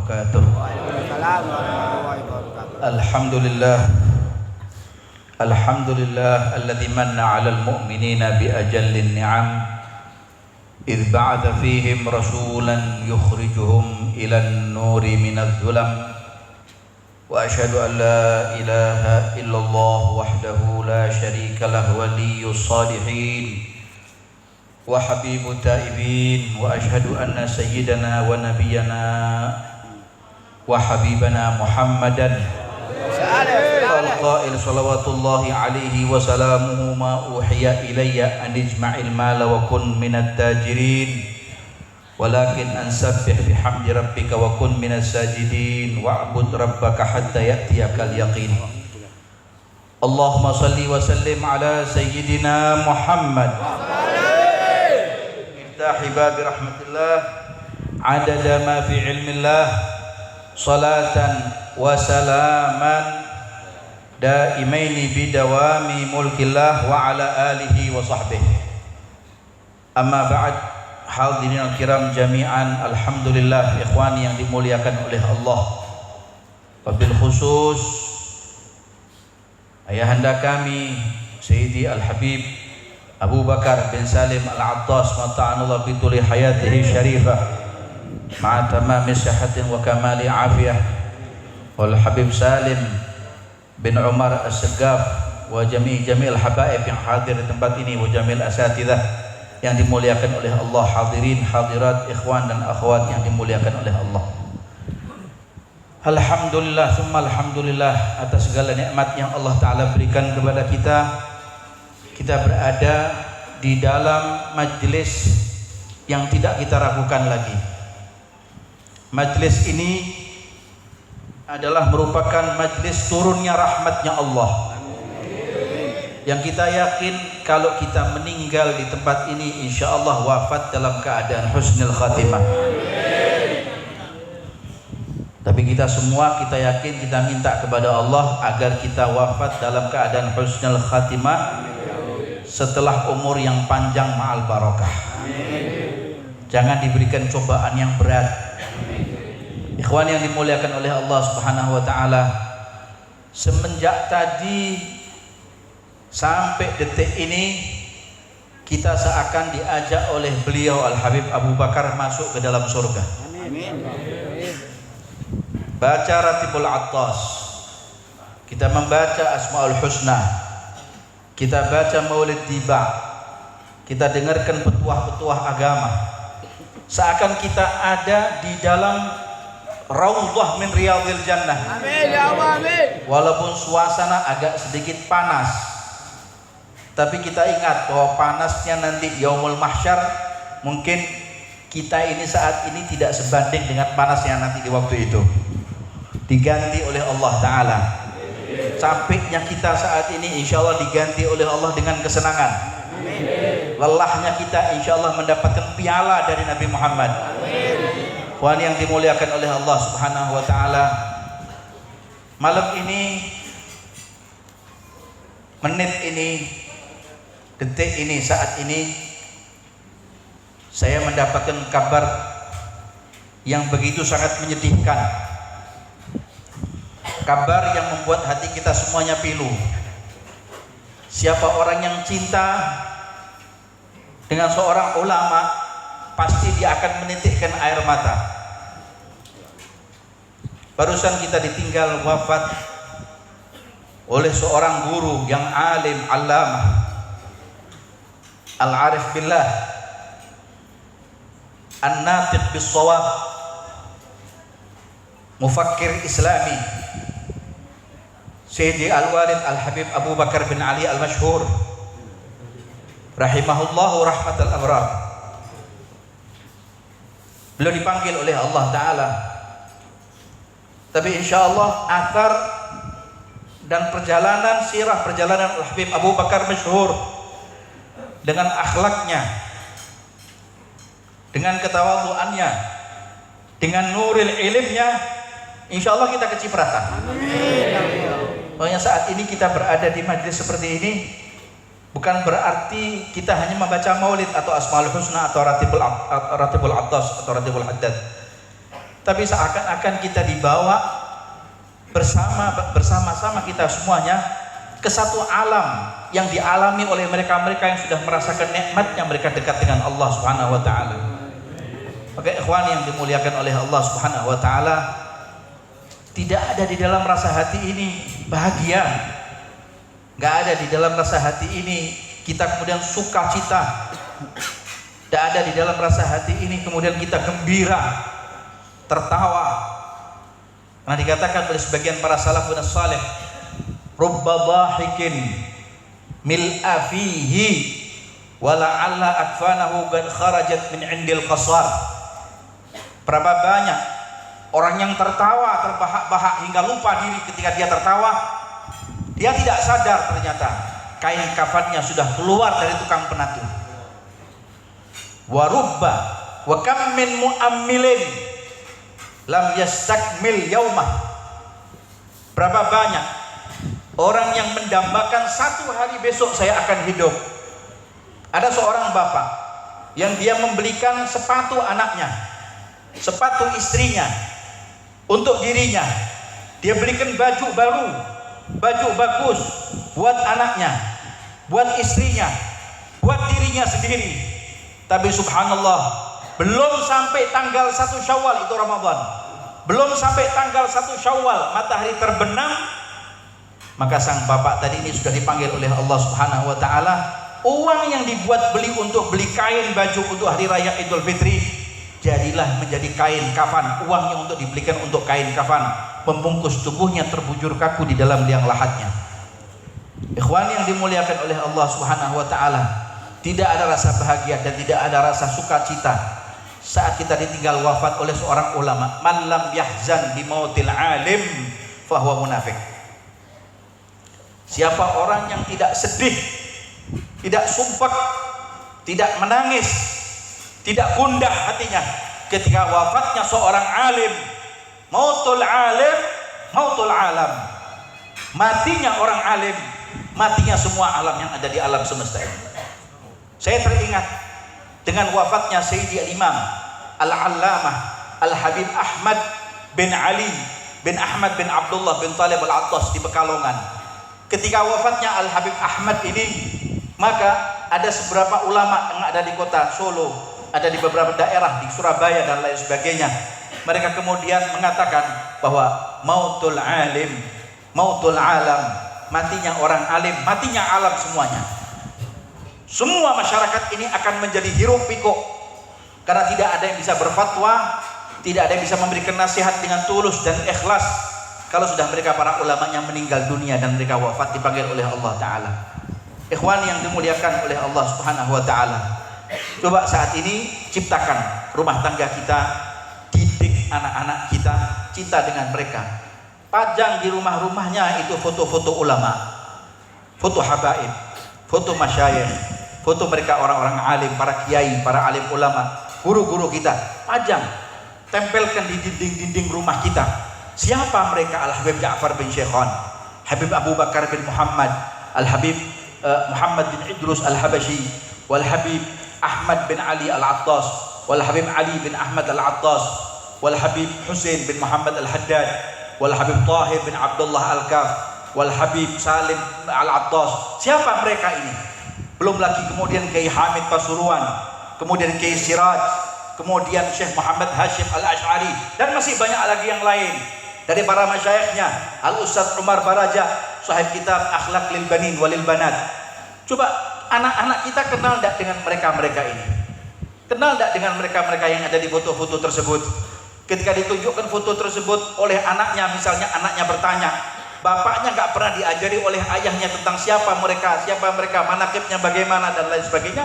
wabarakatuh. Waalaikumsalam warahmatullahi wabarakatuh. Alhamdulillah alladzi manna 'alal mu'minina bi ajallin ni'am idh ba'atha fihim rasulan yukhrijuhum ilan nuri minadh dhulam wa asyhadu an la ilaha illallah wahdahu la syarika lahu waliyyus shalihin wa habibut taibin wa asyhadu anna sayyidana wa nabiyyana wa habibana Muhammadan al-qail salawatullahi alaihi wa salamuhu ma uhiya ilayya an ijma'il mala wa kun minat tajirin walakin ansabbih bihamdi rabbika wa kun minas sajidin wa'bud rabbaka hatta ya'tiyakal yaqin. Allahumma salli wa sallim ala sayyidina Muhammad iftahi babi rahmatillah adada ma fi ilmillah salatan wa salaman daimaini bidawami mulkillah wa ala alihi wa sahbihi. Amma ba'd, hadirin al-kiram jami'an, alhamdulillah ikhwani yang dimuliakan oleh Allah. Wabil khusus ayahanda kami Sayyidi Al-Habib Abu Bakar bin Salim Al-Attas mata'anullah bituli hayatihi syarifah ma'a tamami sihatin wa kamali afiyah wal Habib Salim bin Umar As-Segaf wa jami'il habaib yang hadir di tempat ini wa jami'il asatidzah yang dimuliakan oleh Allah, hadirin hadirat ikhwan dan akhwat yang dimuliakan oleh Allah. Alhamdulillah summa alhamdulillah atas segala nikmat yang Allah Ta'ala berikan kepada kita. Kita berada di dalam majlis yang tidak kita ragukan lagi. Majlis ini adalah merupakan majlis turunnya rahmatnya Allah. Yang kita yakin kalau kita meninggal di tempat ini insya Allah wafat dalam keadaan husnul khatimah. Tapi kita semua kita yakin, kita minta kepada Allah agar kita wafat dalam keadaan husnul khatimah setelah umur yang panjang ma'al barakah. Jangan diberikan cobaan yang berat. Ikhwan yang dimuliakan oleh Allah Subhanahu wa taala, semenjak tadi sampai detik ini kita seakan diajak oleh beliau Al-Habib Abu Bakar masuk ke dalam surga. Amin. Baca Ratibul Attas, kita membaca Asmaul Husna, kita baca Maulid Tiba, kita dengarkan petuah-petuah agama, seakan kita ada di dalam Raudhah min Riyadhil Jannah. Amin ya Allah, amin. Walaupun suasana agak sedikit panas, tapi kita ingat bahwa panasnya nanti Yaumul Mahsyar mungkin kita ini saat ini tidak sebanding dengan panasnya nanti di waktu itu. Diganti oleh Allah Ta'ala. Capeknya kita saat ini insya Allah diganti oleh Allah dengan kesenangan. Amin. Lelahnya kita insya Allah mendapatkan piala dari Nabi Muhammad. Amin. Wan yang dimuliakan oleh Allah Subhanahu wa taala, malam ini, menit ini, detik ini, saat ini saya mendapatkan kabar yang begitu sangat menyedihkan. Kabar yang membuat hati kita semuanya pilu. Siapa orang yang cinta dengan seorang ulama, pasti dia akan menitikkan air mata. Barusan kita ditinggal wafat oleh seorang guru yang alim, allamah, al-arif billah, an-natiq bis-shawab, mufakkir islami, Sayyidi Al-Walid Al-Habib Abu Bakar bin Ali Al-Mashhur rahimahullahu rahmatal abrar. Beliau dipanggil oleh Allah Ta'ala. Tapi insya Allah athar dan perjalanan sirah perjalanan Al-Habib Abu Bakar masyhur dengan akhlaknya, dengan ketawadhuannya, dengan nuril ilmnya, insya Allah kita kecipratan. Makanya saat ini kita berada di majlis seperti ini bukan berarti kita hanya membaca maulid atau asmaul husna atau ratibul attas atau ratibul haddad, tapi seakan-akan kita dibawa bersama-sama kita semuanya ke satu alam yang dialami oleh mereka-mereka yang sudah merasakan nikmatnya mereka dekat dengan Allah Subhanahu wa taala. Maka ikhwan yang dimuliakan oleh Allah Subhanahu wa taala, tidak ada di dalam rasa hati ini bahagia. Enggak ada di dalam rasa hati ini kita kemudian sukacita. Tidak ada di dalam rasa hati ini kemudian kita gembira, tertawa. Karena dikatakan oleh sebagian para salafun salih, rubba dhahikin mil'a fihi wa la'alla akfanahu qad kharajat min 'indil qasar. Berapa banyak orang yang tertawa terbahak-bahak hingga lupa diri ketika dia tertawa, dia tidak sadar ternyata kain kafannya sudah keluar dari tukang penatu. Wa rubba wa kam min mu'ammilin lam yastakmil yaumah. Berapa banyak orang yang mendambakan satu hari besok saya akan hidup. Ada seorang bapak yang dia membelikan sepatu anaknya, sepatu istrinya, untuk dirinya. Dia belikan baju baru, baju bagus buat anaknya, buat istrinya, buat dirinya sendiri. Tapi subhanallah, belum sampai tanggal 1 Syawal itu Ramadan, belum sampai tanggal 1 Syawal matahari terbenam, maka sang bapak tadi ini sudah dipanggil oleh Allah Subhanahu wa taala. Uang yang dibuat beli untuk beli kain baju untuk hari raya Idul Fitri jadilah menjadi kain kafan. Uangnya untuk dibelikan untuk kain kafan, membungkus tubuhnya terbujur kaku di dalam liang lahatnya. Ikhwan yang dimuliakan oleh Allah Subhanahu wa taala, tidak ada rasa bahagia dan tidak ada rasa sukacita saat kita ditinggal wafat oleh seorang ulama. Man lam yahzan bi mautil alim fahuwa munafik. Siapa orang yang tidak sedih, tidak sumpek, tidak menangis, tidak gundah hatinya ketika wafatnya seorang alim. Mautul alim, mautul alam. Matinya orang alim, matinya semua alam yang ada di alam semesta ini. Saya teringat dengan wafatnya Sayyidi Imam Al-Allamah Al-Habib Ahmad bin Ali bin Ahmad bin Abdullah bin Talib Al-Attas di Pekalongan. Ketika wafatnya Al-Habib Ahmad ini, maka ada beberapa ulama yang ada di kota Solo, ada di beberapa daerah di Surabaya dan lain sebagainya. Mereka kemudian mengatakan bahwa mautul alim, mautul alam, matinya orang alim, matinya alam semuanya. Semua masyarakat ini akan menjadi hiruk pikuk karena tidak ada yang bisa berfatwa, tidak ada yang bisa memberikan nasihat dengan tulus dan ikhlas kalau sudah mereka para ulamanya meninggal dunia dan mereka wafat dipanggil oleh Allah Ta'ala. Ikhwan yang dimuliakan oleh Allah Subhanahu wa Ta'ala, coba saat ini ciptakan rumah tangga kita, didik anak-anak kita cinta dengan mereka. Pajang di rumah-rumahnya itu foto-foto ulama, foto habaib, foto masyayikh, foto mereka orang-orang alim, para kiai, para alim ulama, guru-guru kita. Pajang, tempelkan di dinding-dinding rumah kita. Siapa mereka? Al-Habib Ja'far bin Syekhon, Habib Abu Bakar bin Muhammad, Al-Habib Muhammad bin Idrus Al-Habashi, Wal-Habib Ahmad bin Ali Al-Attas, Wal-Habib Ali bin Ahmad Al-Attas, Wal-Habib Husain bin Muhammad Al-Haddad, Wal-Habib Tahir bin Abdullah Al-Kaf, Wal-Habib Salim Al-Attas. Siapa mereka ini? Belum lagi kemudian Kiai Hamid Pasuruan, kemudian Kiai Siraj, kemudian Syekh Muhammad Hashim Al-Ash'ari, dan masih banyak lagi yang lain dari para masyayikhnya. Al-Ustadz Umar Baraja, sahib kitab Akhlaq lil Banin walil Banat. Coba anak-anak kita kenal tidak dengan mereka-mereka ini? Kenal tidak dengan mereka-mereka yang ada di foto-foto tersebut? Ketika ditunjukkan foto tersebut oleh anaknya, misalnya anaknya bertanya, bapaknya nggak pernah diajari oleh ayahnya tentang siapa mereka, manakibnya bagaimana dan lain sebagainya.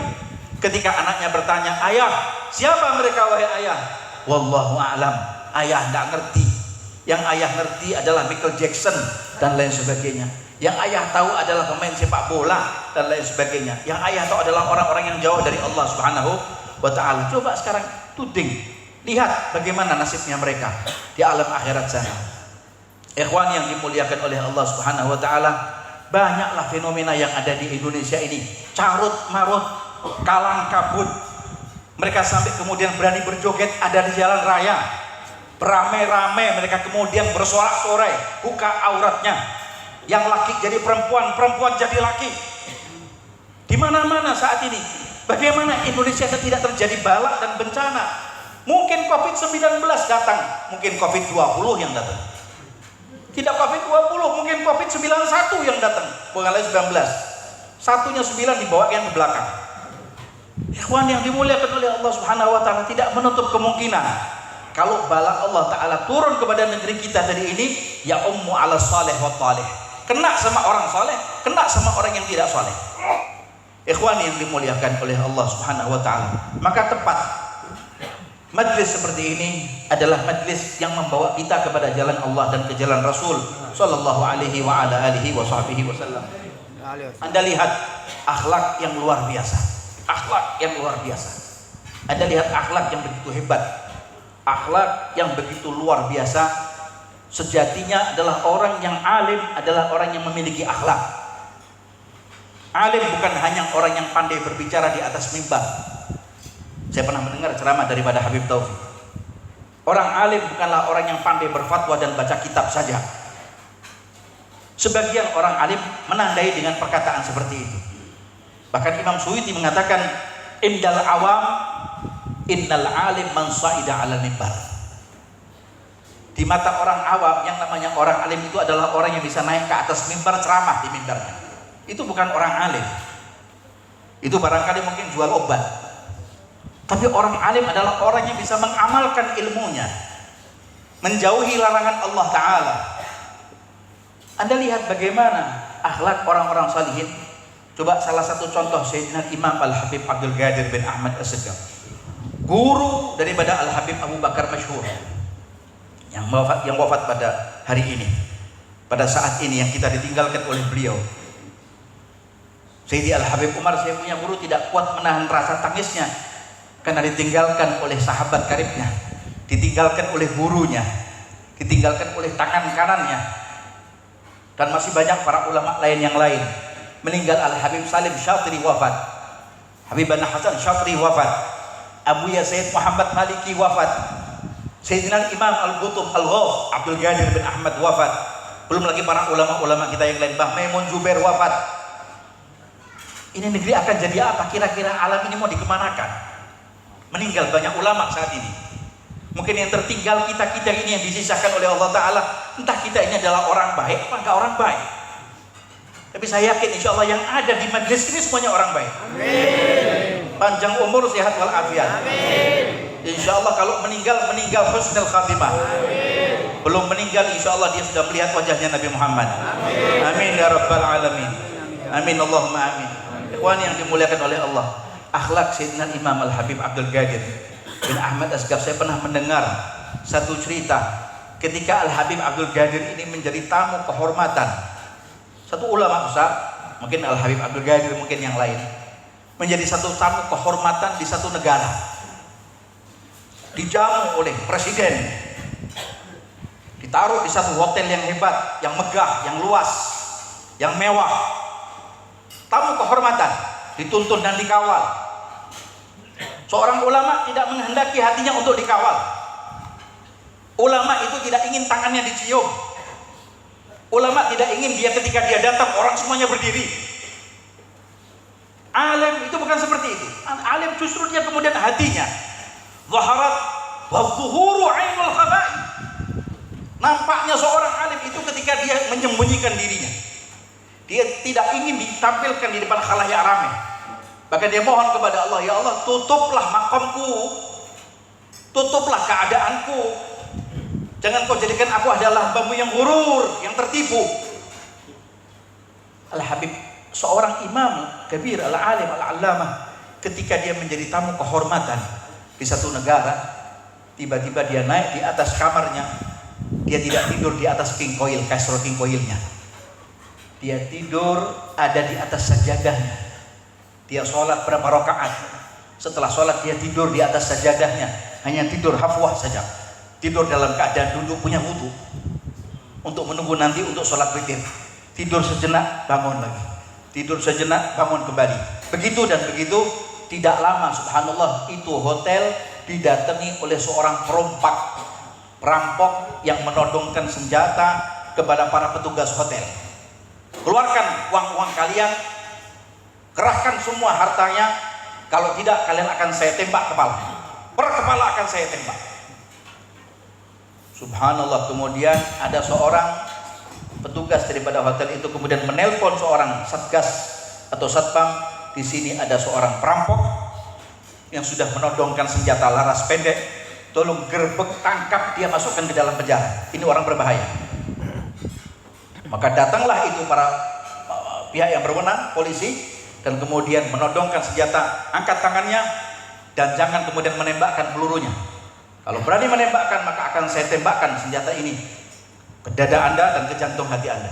Ketika anaknya bertanya, ayah, siapa mereka wahai ayah? Wallahu a'lam, ayah nggak ngerti. Yang ayah ngerti adalah Michael Jackson dan lain sebagainya. Yang ayah tahu adalah pemain sepak bola dan lain sebagainya. Yang ayah tahu adalah orang-orang yang jauh dari Allah Subhanahu wa Ta'ala. Coba sekarang tuding, lihat bagaimana nasibnya mereka di alam akhirat sana. Ikhwan yang dimuliakan oleh Allah Subhanahu wa Ta'ala, banyaklah fenomena yang ada di Indonesia ini, carut marut, kalang kabut. Mereka sampai kemudian berani berjoget ada di jalan raya, Beramai-ramai mereka kemudian bersorak-sorai, buka auratnya. Yang laki jadi perempuan, perempuan jadi laki. Di mana-mana saat ini. Bagaimana Indonesia tidak terjadi balak dan bencana? Mungkin COVID-19 datang, mungkin COVID-20 yang datang. Tidak COVID-20, mungkin COVID-91 yang datang, bukan lagi 19. Satunya 9 dibawa yang ke belakang. Ikhwan yang dimuliakan oleh Allah Subhanahu wa taala, tidak menutup kemungkinan kalau bala Allah taala turun kepada negeri kita tadi ini, ya ummu ala salih wa talih. Kena sama orang saleh, kena sama orang yang tidak saleh. Ikhwan yang dimuliakan oleh Allah Subhanahu wa taala, maka tepat majlis seperti ini adalah majlis yang membawa kita kepada jalan Allah dan ke jalan Rasul sallallahu alaihi wa ala alihi wa sahbihi wasallam. Anda lihat akhlak yang luar biasa. Akhlak yang luar biasa. Anda lihat akhlak yang begitu hebat. Akhlak yang begitu luar biasa. Sejatinya adalah orang yang alim adalah orang yang memiliki akhlak. Alim bukan hanya orang yang pandai berbicara di atas mimbar. Saya pernah mendengar ceramah daripada Habib Taufik. Orang alim bukanlah orang yang pandai berfatwa dan baca kitab saja. Sebagian orang alim menandai dengan perkataan seperti itu. Bahkan Imam Suyuti mengatakan, indal awam innal alim man sa'ida 'alal mimbar. Di mata orang awam, yang namanya orang alim itu adalah orang yang bisa naik ke atas mimbar ceramah di mimbarnya. Itu bukan orang alim. Itu barangkali mungkin jual obat. Tapi orang alim adalah orang yang bisa mengamalkan ilmunya, menjauhi larangan Allah Ta'ala. Anda lihat bagaimana akhlak orang-orang salihin. Coba salah satu contoh Sayyidina Imam Al-Habib Abdul Qadir bin Ahmad As-Segaf, guru daripada Al-Habib Abu Bakar Masyhur yang wafat pada hari ini, pada saat ini yang kita ditinggalkan oleh beliau. Sayyidi Al-Habib Umar, saya punya guru, tidak kuat menahan rasa tangisnya karena ditinggalkan oleh sahabat karibnya, ditinggalkan oleh gurunya, ditinggalkan oleh tangan kanannya, dan masih banyak para ulama lain yang lain meninggal. Al-Habib Salim Syatri wafat, Habib An Hasan Syatri wafat, Abu Yazid Muhammad Maliki wafat, Sayyidina Imam Al-Qutub Al-Ghawth Abdul Qadir bin Ahmad wafat, belum lagi para ulama-ulama kita yang lain, Mbah Maimun Zubair wafat. Ini negeri akan jadi apa? Kira-kira alam ini mau dikemanakan? Meninggal banyak ulama saat ini. Mungkin yang tertinggal kita-kita ini yang disisakan oleh Allah Ta'ala. Entah kita ini adalah orang baik apa enggak orang baik. Tapi saya yakin insya Allah yang ada di majlis ini semuanya orang baik. Amin. Panjang umur, sehat walafiat. Amin. Insya Allah kalau meninggal husnul khatimah. Amin. Belum meninggal insya Allah dia sudah melihat wajahnya Nabi Muhammad. Amin. Amin ya rabbal alamin. Amin Allahumma amin. Ikhwan yang dimuliakan oleh Allah, akhlak Sayyidina Imam Al-Habib Abdul Qadir bin Ahmad As-Segaf. Saya pernah mendengar satu cerita ketika Al-Habib Abdul Qadir ini menjadi tamu kehormatan. Satu ulama besar, mungkin Al-Habib Abdul Qadir, mungkin yang lain, menjadi satu tamu kehormatan di satu negara. Dijamu oleh presiden, ditaruh di satu hotel yang hebat, yang megah, yang luas, yang mewah. Tamu kehormatan, dituntun dan dikawal. Seorang ulama tidak menghendaki hatinya untuk dikawal. Ulama itu tidak ingin tangannya dicium. Ulama tidak ingin dia ketika dia datang orang semuanya berdiri. Alim itu bukan seperti itu. Alim justru dia kemudian hatinya zaharat wa zuhuru ainul khaba'i. Nampaknya seorang alim itu ketika dia menyembunyikan dirinya. Dia tidak ingin ditampilkan di depan khalayak ramai. Bahkan dia mohon kepada Allah, ya Allah, tutuplah makamku, tutuplah keadaanku. Jangan kau jadikan aku adalah hambamu yang ghurur, yang tertipu. Al-Habib, seorang imam kabir, al-alim, al-allamah, ketika dia menjadi tamu kehormatan di satu negara, tiba-tiba dia naik di atas kamarnya. Dia tidak tidur di atas king coil, kasro king coilnya. Dia tidur ada di atas sajadahnya. Dia sholat berapa rakaat. Setelah sholat dia tidur di atas sajadahnya. Hanya tidur hafwah saja. Tidur dalam keadaan duduk, punya wudu untuk menunggu nanti untuk sholat witir. Tidur sejenak, bangun lagi. Tidur sejenak, bangun kembali. Begitu dan begitu. Tidak lama, subhanallah, itu hotel didatangi oleh seorang perompak. perampok yang menodongkan senjata kepada para petugas hotel. Keluarkan uang-uang kalian, kerahkan semua hartanya, kalau tidak kalian akan saya tembak kepala. Per kepala akan saya tembak. Subhanallah, kemudian ada seorang petugas daripada hotel itu kemudian menelpon seorang satgas atau satpam, di sini ada seorang perampok yang sudah menodongkan senjata laras pendek, tolong gerbek, tangkap dia, masukkan ke dalam penjara, ini orang berbahaya. Maka datanglah itu para pihak yang berwenang, polisi, dan kemudian menodongkan senjata, angkat tangannya, dan jangan kemudian menembakkan pelurunya. Kalau berani menembakkan, maka akan saya tembakkan senjata ini ke dada Anda dan ke jantung hati Anda.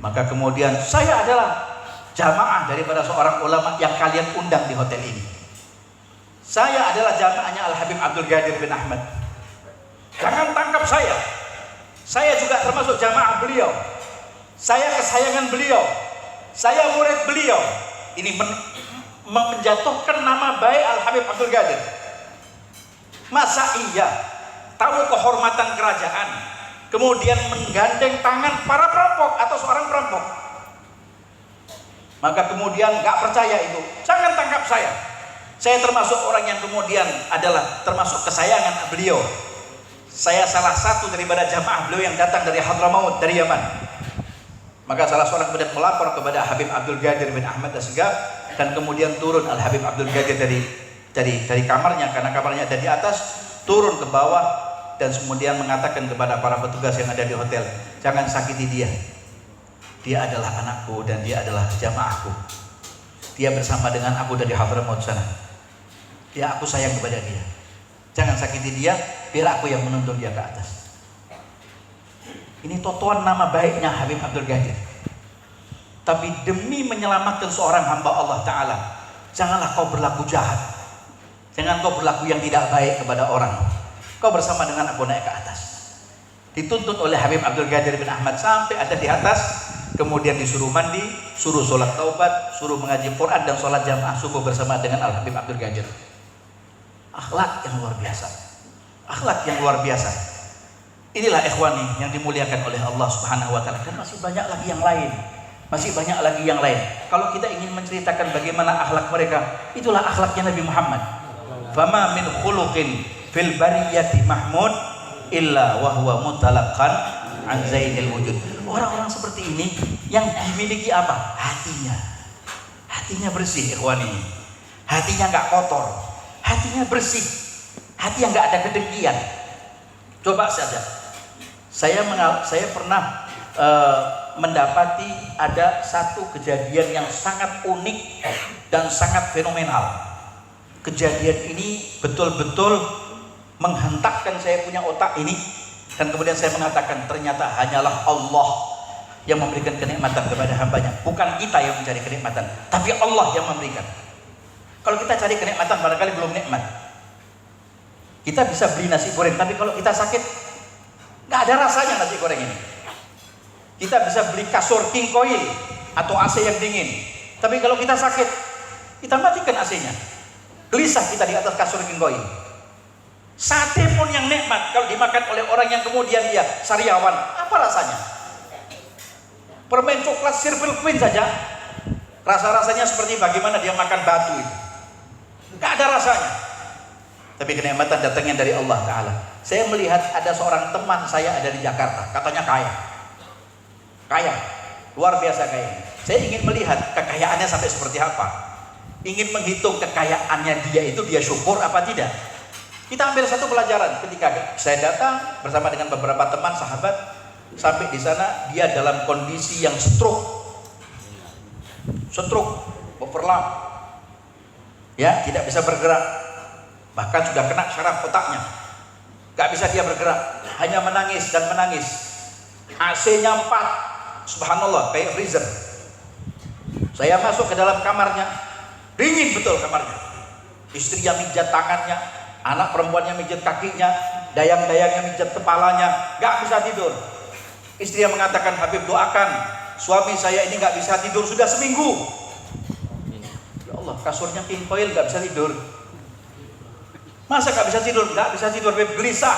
Maka kemudian, saya adalah jamaah daripada seorang ulama yang kalian undang di hotel ini. Saya adalah jamaahnya Al-Habib Abdul Ghadir bin Ahmad. Jangan tangkap saya. Saya juga termasuk jamaah beliau. Saya kesayangan beliau. Saya murid beliau. Ini menjatuhkan nama baik Al-Habib Abdul Ghadir. Masa iya tahu kehormatan kerajaan, kemudian menggandeng tangan para perampok atau seorang perampok? Maka kemudian gak percaya itu, jangan tangkap saya. Saya termasuk orang yang kemudian adalah termasuk kesayangan beliau. Saya salah satu daripada jamaah beliau yang datang dari Hadramaut, dari Yaman. Maka salah seorang kemudian melapor kepada Habib Abdul Ghadir bin Ahmad Assegaf, dan kemudian turun Al Habib Abdul Ghadir dari kamarnya, karena kamarnya ada di atas, turun ke bawah dan kemudian mengatakan kepada para petugas yang ada di hotel, jangan sakiti dia. Dia adalah anakku dan dia adalah jamaahku. Dia bersama dengan aku dari Hadramaut sana. Aku sayang kepada dia. Jangan sakiti dia, biar aku yang menuntun dia ke atas. Ini totoan nama baiknya Habib Abdul Ghadir. Tapi demi menyelamatkan seorang hamba Allah Ta'ala, janganlah kau berlaku jahat. Jangan kau berlaku yang tidak baik kepada orang. Kau bersama dengan aku naik ke atas. Dituntut oleh Habib Abdul Ghadir bin Ahmad sampai ada di atas. Kemudian disuruh mandi, suruh sholat taubat, suruh mengaji Quran dan sholat jamaah subuh bersama dengan Al Habib Abdul Ghadir. Akhlak yang luar biasa. Akhlak yang luar biasa. Inilah ikhwani yang dimuliakan oleh Allah Subhanahu wa taala. Dan masih banyak lagi yang lain. Masih banyak lagi yang lain. Kalau kita ingin menceritakan bagaimana akhlak mereka, itulah akhlaknya Nabi Muhammad. Fama min khuluqin fil bariyati mahmud illa wa huwa mutalaqan an zainil wujud. Orang-orang seperti ini yang dimiliki apa? Hatinya. Hatinya bersih, ikhwani. Hatinya enggak kotor. Hatinya bersih. Hati yang enggak ada kedengkian. Coba saja. Saya pernah mendapati ada satu kejadian yang sangat unik dan sangat fenomenal. Kejadian ini betul-betul menghentakkan saya punya otak ini, dan kemudian saya mengatakan ternyata hanyalah Allah yang memberikan kenikmatan kepada hambanya, bukan kita yang mencari kenikmatan, tapi Allah yang memberikan. Kalau kita cari kenikmatan barangkali belum nikmat. Kita bisa beli nasi goreng, tapi kalau kita sakit nggak ada rasanya nasi goreng ini. Kita bisa beli kasur king coil atau AC yang dingin, tapi kalau kita sakit kita matikan AC-nya. Gelisah kita di atas kasur king coil. Sate pun yang nikmat kalau dimakan oleh orang yang kemudian dia sariawan, apa rasanya? Permen coklat Circle Queen saja rasa-rasanya seperti bagaimana dia makan batu itu. Gak ada rasanya. Tapi kenikmatan datangnya dari Allah Ta'ala. Saya melihat ada seorang teman saya ada di Jakarta, katanya kaya. Kaya, luar biasa kaya. Saya ingin melihat kekayaannya sampai seperti apa. Ingin menghitung kekayaannya dia syukur apa tidak. Kita ambil satu pelajaran ketika saya datang bersama dengan beberapa teman sahabat, sampai di sana dia dalam kondisi yang stroke, overlap, ya tidak bisa bergerak, bahkan sudah kena syaraf otaknya, gak bisa dia bergerak, hanya menangis dan menangis. AC-nya 4, subhanallah kayak freezer. Saya masuk ke dalam kamarnya, dingin betul kamarnya. Istrinya mijat tangannya, anak perempuannya mijat kakinya, dayang-dayangnya mijat kepalanya, gak bisa tidur. Istri yang mengatakan, Habib doakan suami saya ini gak bisa tidur sudah seminggu. Ya Allah, kasurnya king coil gak bisa tidur. Masa gak bisa tidur? Gak bisa tidur, Habib gelisah.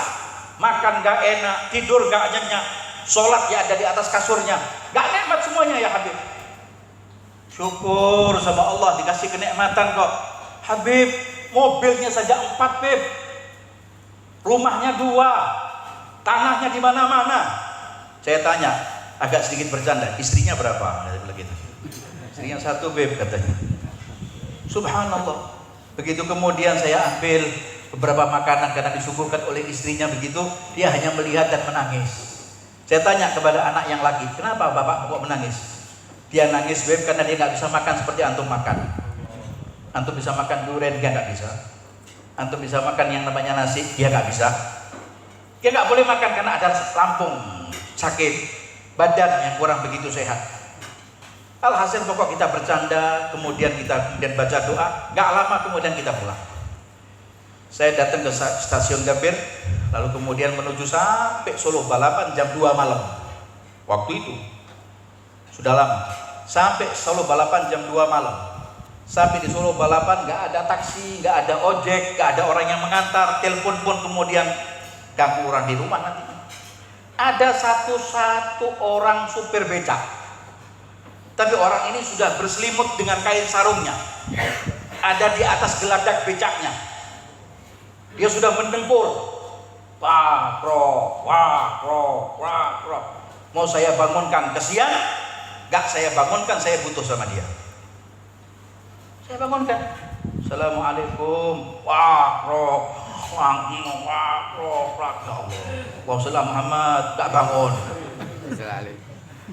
makan gak enak, tidur gak nyenyak, sholat ya ada di atas kasurnya, gak nikmat semuanya ya Habib. Syukur sama Allah dikasih kenikmatan kok. Habib, mobilnya saja 4 Beb, rumahnya 2, tanahnya di mana-mana. Saya tanya, agak sedikit bercanda, istrinya berapa? Begitu. Istrinya 1 Beb katanya. Subhanallah. Begitu kemudian saya ambil beberapa makanan karena disuguhkan oleh istrinya begitu, dia hanya melihat dan menangis. Saya tanya kepada anak yang laki, kenapa bapak kok menangis? Dia nangis Beb karena dia nggak bisa makan seperti antum makan. Antum bisa makan durian, dia nggak bisa. Antum bisa makan yang namanya nasi, dia nggak bisa. Dia nggak boleh makan karena ada lambung sakit, badan yang kurang begitu sehat. Alhasil pokok kita bercanda, kemudian baca doa, nggak lama kemudian kita pulang. Saya datang ke stasiun Gambir, lalu kemudian menuju sampai Solo balapan jam 2 malam. Waktu itu sudah lama. Sampai Solo balapan jam 2 malam. Sampai di Solo balapan nggak ada taksi, nggak ada ojek, nggak ada orang yang mengantar, telepon pun kemudian ganggu orang di rumah nanti. Ada satu orang supir becak. Tapi orang ini sudah berselimut dengan kain sarungnya. Ada di atas geladak becaknya. Dia sudah mendengkur. Wah, roh. Mau saya bangunkan, kesian? Gak saya bangunkan, saya butuh sama dia. Saya bangunkan. Assalamualaikum. Wah, roh. Waalaikumsalam Muhammad. Gak bangun.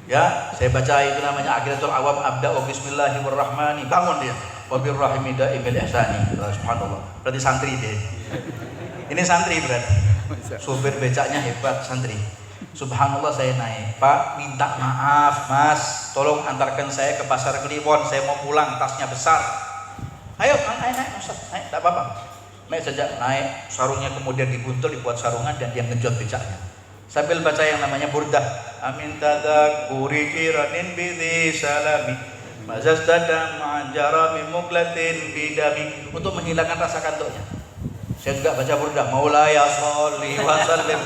Ya, saya baca itu namanya Aqidatul Awam Abda'u Bismillahirrahmanirrahim. Bangun dia. Wabirrahimi da'imil ihsani. Subhanallah. Berarti santri dia. Ini santri berarti. Supir becaknya hebat, santri. Subhanallah, saya naik. Pak, minta maaf Mas, tolong antarkan saya ke Pasar Kliwon. Saya mau pulang, tasnya besar. Ayo, naik Ustaz. Naik, tak apa-apa. Naik saja, naik. Sarungnya kemudian dibuntul, dibuat sarungan dan dia ngejot becaknya. Sambil baca yang namanya burdah. Amin tadakuri kiranin bidhi salami mazastadam ma'anjarami muklatin bidami. Untuk menghilangkan rasa kantuknya. Saya juga baca burdah. Maulaya sholli wa sallim.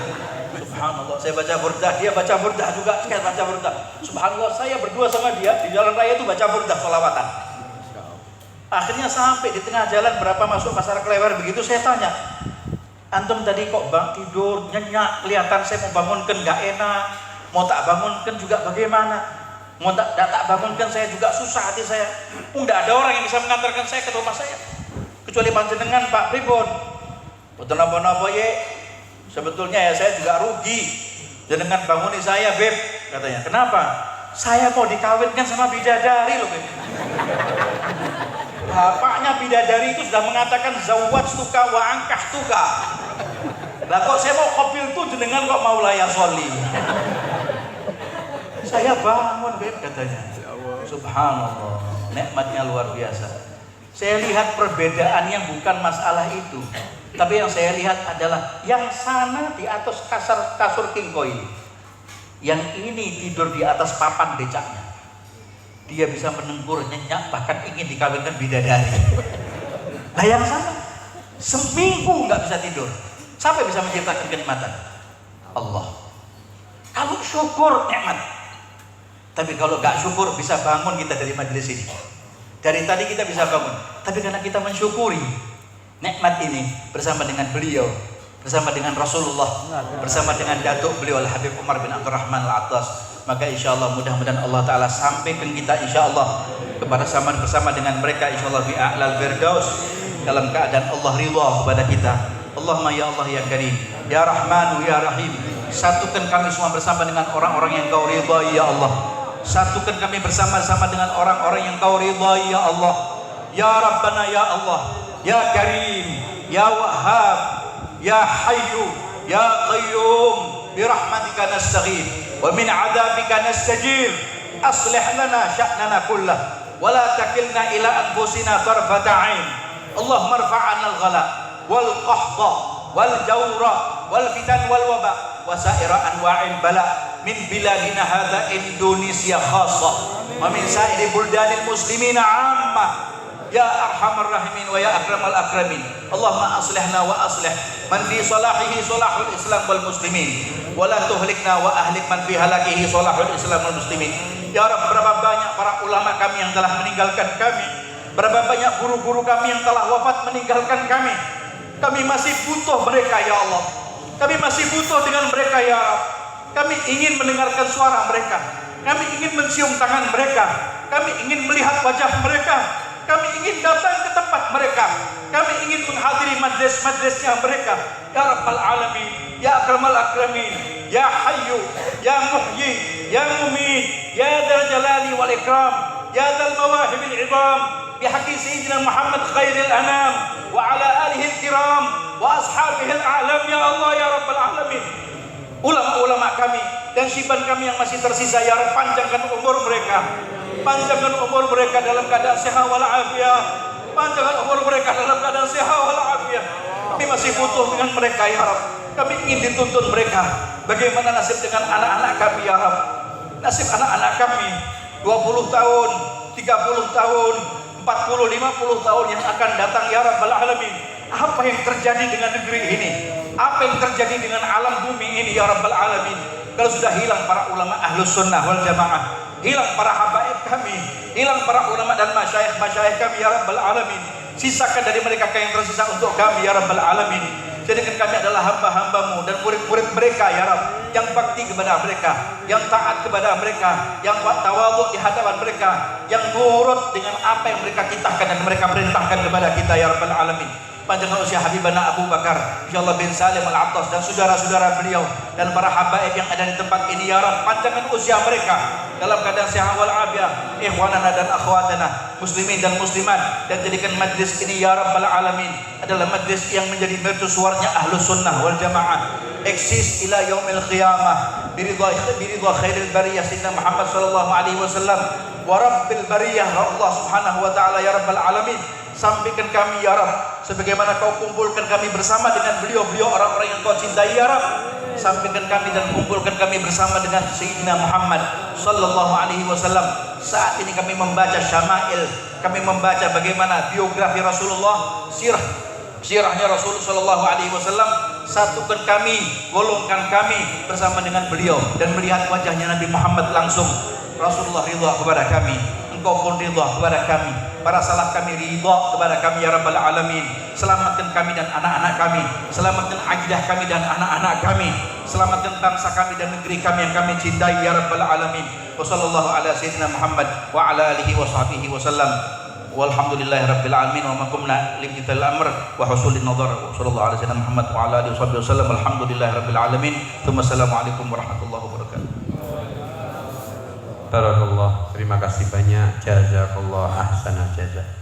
Subhanallah, saya baca burdah, dia baca burdah juga, saya baca burdah. Subhanallah, saya berdua sama dia di jalan raya itu baca burdah sholawatan. Akhirnya sampai di tengah jalan berapa masuk Pasar Klewer begitu, saya tanya, antum tadi kok bang tidur nyenyak, kelihatan saya mau bangunkan gak enak, mau tak bangunkan juga bagaimana, mau tak bangunkan saya juga susah hati saya. Enggak ada orang yang bisa mengantarkan saya ke rumah saya kecuali panjenengan Pak Pribon. Betul napa-napa ye, sebetulnya ya saya juga rugi dengan banguni saya Beb, katanya. Kenapa? Saya mau dikawinkan sama bidadari loh Beb. Bapaknya bidadari itu sudah mengatakan zawwajtuka wa ankahtuka. Lah kok saya mau kopil tuh jenengan kok mau layak sholli. Saya bangun Beb, katanya. Subhanallah, nikmatnya luar biasa. Saya lihat perbedaan yang bukan masalah itu, tapi yang saya lihat adalah yang sana di atas kasur kingko ini, yang ini tidur di atas papan becaknya. Dia bisa menengkur, nyenyak, bahkan ingin dikawinkan bidadari. Nah yang sana seminggu nggak bisa tidur, sampai bisa menciptakan kenikmatan Allah. Kalau syukur nikmat, tapi kalau nggak syukur bisa bangun kita dari majelis ini. Dari tadi kita bisa bangun, tapi karena kita mensyukuri nikmat ini bersama dengan beliau, bersama dengan Rasulullah, bersama dengan datuk beliau Al-Habib Umar bin Abdurrahman Al-Attas, maka insyaAllah mudah-mudahan Allah Ta'ala sampaikan kita insyaAllah kepada bersama dengan mereka insyaAllah bi a'lal firdaus dalam keadaan Allah ridha kepada kita. Allahumma ya Allah ya Karim ya Rahmanu ya Rahim, satukan kami semua bersama dengan orang-orang yang Kau ridha ya Allah. Satukan kami bersama-sama dengan orang-orang yang Kau ridhai ya Allah. Ya Rabbana ya Allah, ya Karim, ya Wahhab, ya Hayyu, ya Qayyum, birahmatika nastaghith wa min 'adzabika nastajir. Aslih lana sya'nana kullah wa la takilna ila anfusina tarfata 'ain. Allahumma irfa'na al-ghala wal qahta wal jawra wal fitan wal waba wa sa'ira anwa'il bala min biladina hadza Indonesia khassah wa min sa'iri buldanil muslimina 'ammah ya arhamar rahimin wa ya akramal akramin. Allahumma aslihna wa aslih man fi salahihi salahul Islam wal muslimin, wa la tuhlikna wa ahlik man fi halakihi salahul Islam wal muslimin. Ya Rabb, berapa banyak para ulama kami yang telah meninggalkan kami, berapa banyak guru-guru kami yang telah wafat meninggalkan kami. Kami masih butuh mereka ya Allah. Kami masih butuh dengan mereka ya Rabb. Kami ingin mendengarkan suara mereka. Kami ingin mencium tangan mereka. Kami ingin melihat wajah mereka. Kami ingin datang ke tempat mereka. Kami ingin menghadiri majlis-majlisnya mereka. Ya Rabbal Alamin, Ya Akramal Akramin, Ya Hayyu, Ya Muhyi, Ya Mumit, Ya Dzal Jalali wal Ikram, Ya Dzal Mawahibil Idham, bihaqi Sayyidina Muhammad khairil anam, wa ala alihi al-kiram, wa ashabihi al-a'lam, Ya Allah, Ya Rabbal Alamin. Ulama-ulama kami dan syiban kami yang masih tersisa, Ya Rabb, panjangkan umur mereka. Panjangkan umur mereka dalam keadaan sehat walafiat. Panjangkan umur mereka dalam keadaan sehat walafiat. Kami masih butuh dengan mereka ya Rabb. Kami ingin dituntun mereka. Bagaimana nasib dengan anak-anak kami ya Rabb? Nasib anak-anak kami 20 tahun, 30 tahun, 40, 50 tahun yang akan datang ya Rabbal Alamin. Apa yang terjadi dengan negeri ini? Apa yang terjadi dengan alam bumi ini ya Rabbal Alamin? Kalau sudah hilang para ulama ahlus sunnah wal jamaah, hilang para habaib kami, hilang para ulama dan masyayikh kami ya Rabbal Alamin. Sisakan dari mereka yang tersisa untuk kami ya Rabbal Alamin. Jadikan kami adalah hamba-hambamu dan murid-murid mereka ya Rabb, yang bakti kepada mereka, yang taat kepada mereka, yang tawadhu di hadapan mereka, yang nurut dengan apa yang mereka titahkan dan mereka perintahkan kepada kita ya Rabbal Alamin. Panjangkan usia Habibana Abu Bakar insyaallah bin Salim Al-Attas dan saudara-saudara beliau dan para habaib yang ada di tempat ini ya Rabb, panjangkan usia mereka dalam keadaan sehat wal afiat, ikhwanana dan akhwatana muslimin dan muslimat, dan jadikan majlis ini ya Rabbal Alamin adalah majlis yang menjadi mercusuarnya ahlus sunnah wal jamaah, eksis ila yaumil qiyamah biridha khairil bariyah sayyidina Muhammad sallallahu alaihi wasallam wa rabbil bariyah Allah subhanahu wa ta'ala ya Rabbal Alamin. Sampaikan kami ya Rabb sebagaimana kau kumpulkan kami bersama dengan beliau-beliau orang-orang yang kau cintai ya Rabb. Sampaikan kami dan kumpulkan kami bersama dengan Sayyidina Muhammad sallallahu alaihi wasallam. Saat ini kami membaca syama'il, kami membaca bagaimana biografi Rasulullah, sirahnya Rasul sallallahu alaihi wasallam. Satukan kami, golongkan kami bersama dengan beliau dan melihat wajahnya Nabi Muhammad langsung. Rasulullah ridha kepada kami, engkau pun ridha kepada kami, para salaf kami ridha kepada kami ya Rabbal Alamin. Selamatkan kami dan anak-anak kami, selamatkan akidah kami dan anak-anak kami, selamatkan bangsa kami dan negeri kami yang kami cintai ya Rabbal Alamin. Wa sallallahu ala sayyidina Muhammad wa ala alihi wa sahbihi wa sallam. Walhamdulillahi rabbil alamin wa ma kunna limtithal amr wa husulin nadhar. Wa sallallahu ala sayyidina Muhammad wa ala alihi wa sahbihi wa sallam. Alhamdulillahi rabbil alamin. Tsumma assalamu alaikum warahmatullahi wabarakatuh. Barakallah, terima kasih banyak. Jazakallah ahsanal jazaa.